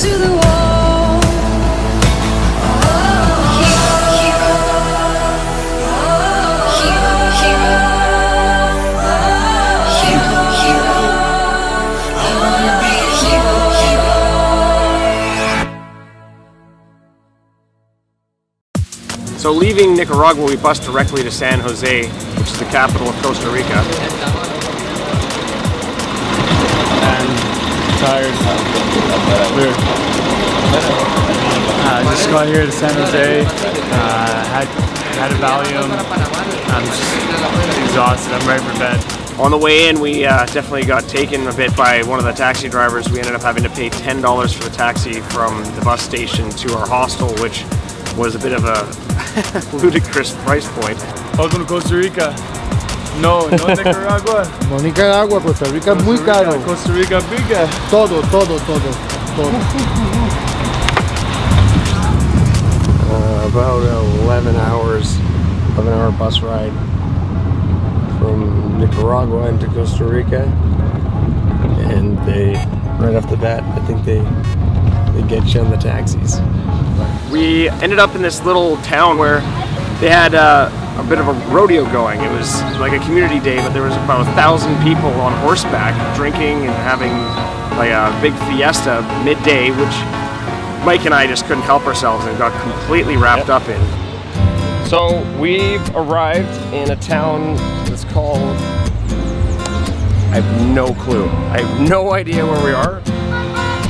to the wall. Hero, I wanna be a hero. So leaving Nicaragua, we bus directly to San Jose, which is the capital of Costa Rica. And tired. Just got here to San Jose. Had a Valium. I'm just exhausted. I'm ready for bed. On the way in, we definitely got taken a bit by one of the taxi drivers. We ended up having to pay $10 for the taxi from the bus station to our hostel, which was a bit of a ludicrous price point. Welcome to Costa Rica. No Nicaragua. No Nicaragua, Costa Rica es muy caro. Costa Rica bigger. Todo. About 11 hour bus ride from Nicaragua into Costa Rica, and they, right off the bat, I think they get you on the taxis. We ended up in this little town where they had a bit of a rodeo going. It was like a community day, but there was about 1,000 people on horseback drinking and having like a big fiesta midday, which Mike and I just couldn't help ourselves and got completely wrapped up in. So we've arrived in a town that's called, I have no clue. I have no idea where we are.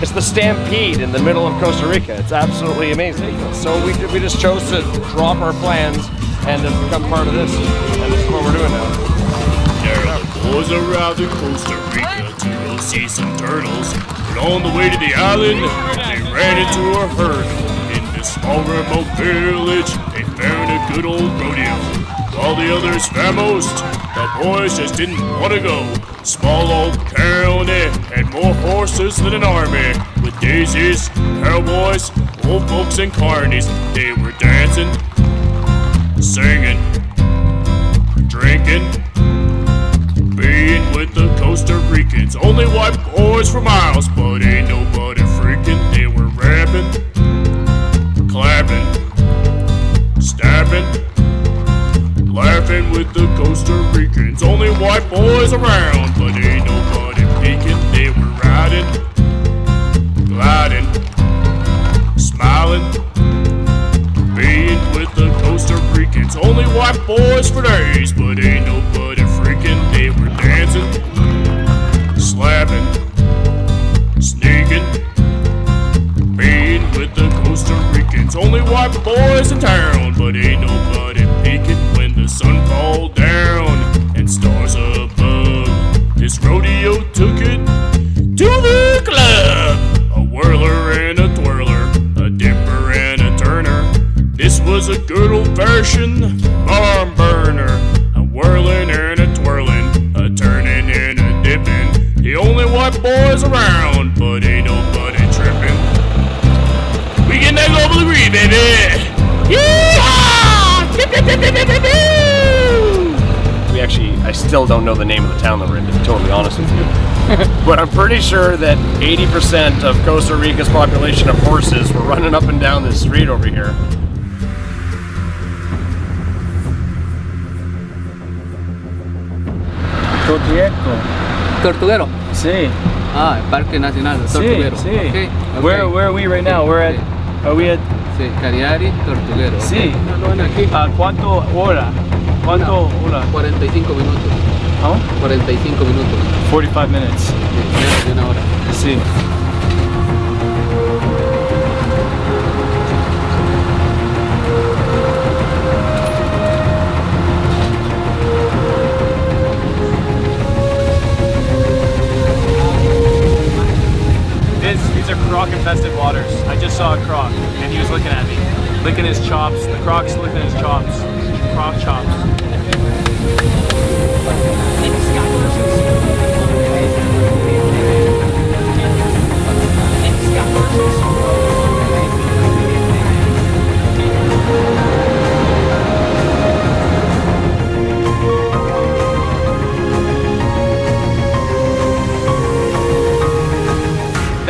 It's the Stampede in the middle of Costa Rica. It's absolutely amazing. So we just chose to drop our plans and to become part of this. And this is what we're doing now. There are boys around in Costa Rica to go see some turtles. But on the way to the island, they ran into a herd. In this small remote village, they found a good old rodeo. While the others vamoosed, the boys just didn't want to go. Small old county had more horses than an army. With daisies, cowboys, old folks and carnies, they were dancing, singing, drinking, being with the Costa Ricans. Only white boys for miles, but ain't nobody freaking. They were rapping, clapping, stabbing, laughing with the Costa Ricans. Only white boys around, but ain't nobody peeking. They were riding, gliding, smiling, being with the Costa Ricans. Only white boys for days, but ain't nobody freaking. They were dancing, slapping, sneaking, being with the Costa Ricans. Only white boys in town, but ain't nobody peeking. When the sun fall down and stars above, this rodeo took it to the club. A whirler and a twirler, a dipper and a turner. This was a good old-fashioned barn burner. A whirling and a twirling, a turning and a dipping. The only white boys around, but ain't nobody tripping. We get that global degree, baby! We actually, I still don't know the name of the town that we're in, to be totally honest with you. But I'm pretty sure that 80% of Costa Rica's population of horses were running up and down this street over here. Tortuguero. Sí. Ah, el Parque Nacional Tortuguero. Sí, sí. Okay. Where are we right now? We're at, are we at? Sí, Cariari, Tortuguero. Sí. Okay. Aquí. ¿Cuánto hora? ¿Cuánto hora? 45 minutos. ¿Oh? 45 minutos. 45 minutes. Sí, menos de una hora. Sí. These are croc-infested waters. I just saw a croc, and he was looking at me, licking his chops. The croc's licking his chops. Croc chops.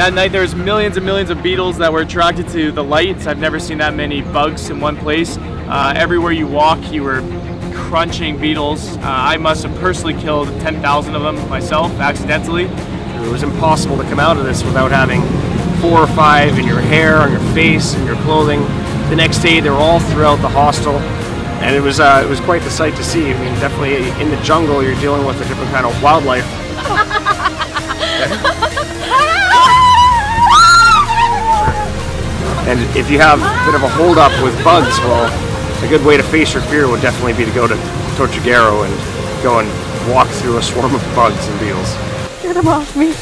that night there was millions and millions of beetles that were attracted to the lights. I've never seen that many bugs in one place. Everywhere you walk, you were crunching beetles. I must have personally killed 10,000 of them myself, accidentally. It was impossible to come out of this without having 4 or 5 in your hair, on your face, in your clothing. The next day, they were all throughout the hostel, and it was quite the sight to see. I mean, definitely in the jungle, you're dealing with a different kind of wildlife. And if you have a bit of a hold-up with bugs, well, a good way to face your fear would definitely be to go to Tortuguero and go and walk through a swarm of bugs and beetles. Get them off me.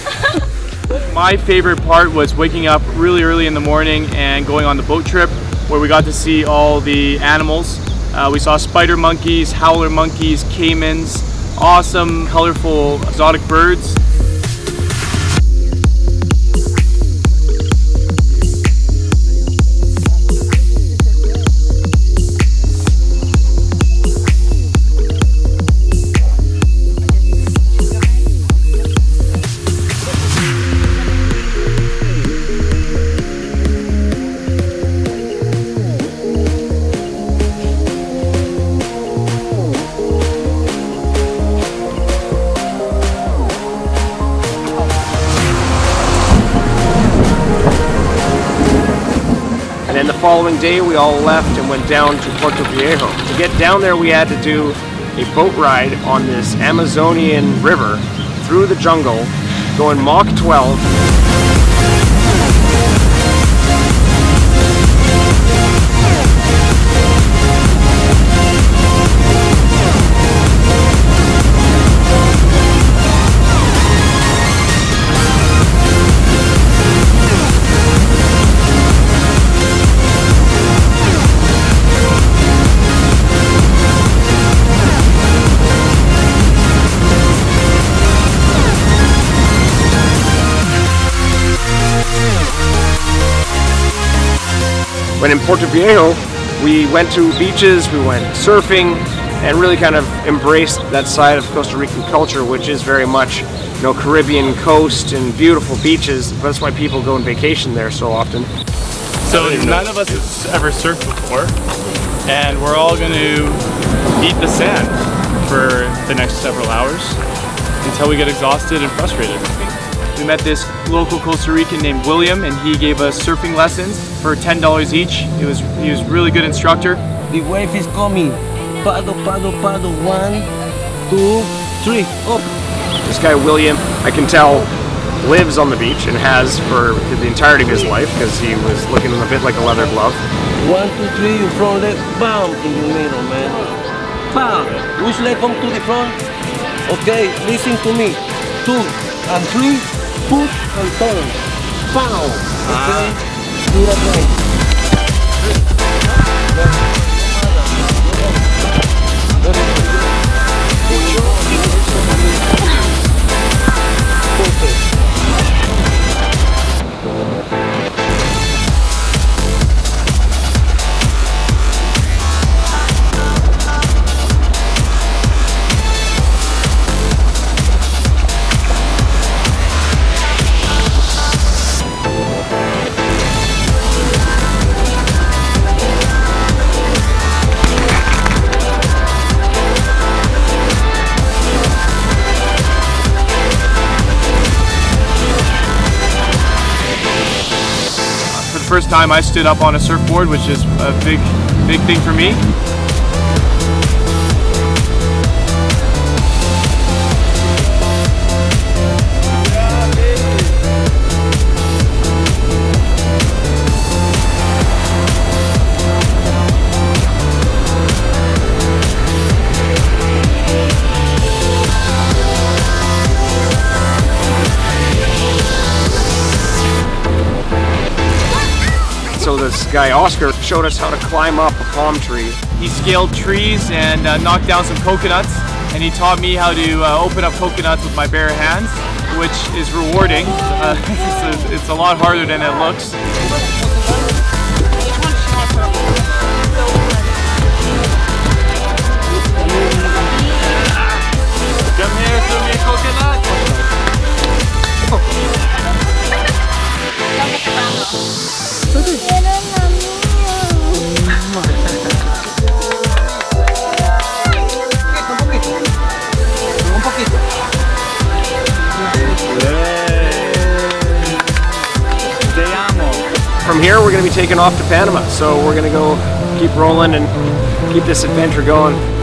My favorite part was waking up really early in the morning and going on the boat trip where we got to see all the animals. We saw spider monkeys, howler monkeys, caimans, awesome, colorful, exotic birds. And then the following day, we all left and went down to Puerto Viejo. To get down there, we had to do a boat ride on this Amazonian river through the jungle, going Mach 12. When in Puerto Viejo, we went to beaches, we went surfing, and really kind of embraced that side of Costa Rican culture, which is very much, you know, Caribbean coast and beautiful beaches. That's why people go on vacation there so often. So none of us has ever surfed before, and we're all going to eat the sand for the next several hours until we get exhausted and frustrated. We met this local Costa Rican named William, and he gave us surfing lessons for $10 each. He was a really good instructor. The wave is coming. Paddle, paddle, paddle. 1, 2, 3. Up. This guy William, I can tell, lives on the beach and has for the entirety of his life because he was looking a bit like a leather glove. 1, 2, 3. Your front leg, bam, in the middle, man. Bam. Which leg come to the front? Okay, listen to me. 2 and 3. Push and turn. Pow! Okay? Do it again. First time I stood up on a surfboard, which is a big thing for me. So this guy Oscar showed us how to climb up a palm tree. He scaled trees and knocked down some coconuts, and he taught me how to open up coconuts with my bare hands, which is rewarding. It's a lot harder than it looks. Come here, throw me a coconut. From here, we're going to be taking off to Panama, so we're going to go keep rolling and keep this adventure going.